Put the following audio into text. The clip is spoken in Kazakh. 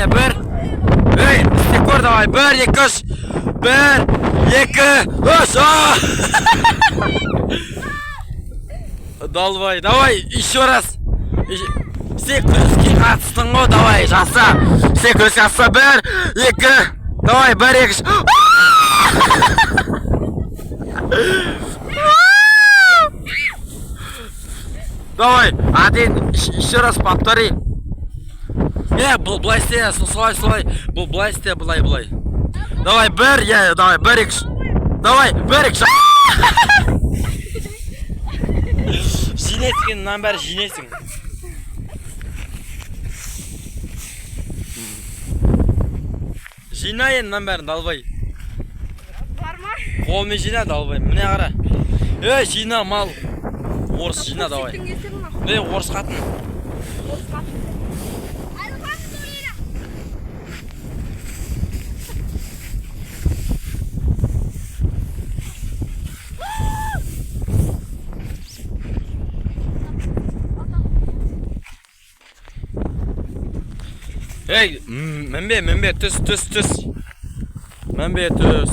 Міне, бір. Ей, істеп көр, давай. 1, 2, 3. 1, 2, 3. Далбай, давай, еще раз. Все күреске қатыстың ғой, давай, жаса. Все күреске қатыса. 1, 2. Давай, 1, 2, 3. Давай, один, еще раз повтори. Былай істе, солай. Былай істе, былай. Давай, 1, давай, 1, 2. Давай, 1, 2. Жинесің, мынаның бәрі жинесің. Жина енді мынаның бәрін, далбай. Бар ма? Қолмен жина, далбай. Міне қара. Жина, мал. Орыс жина, давай. Орыс қатын. Мінбе, түс. Мінбе, түс.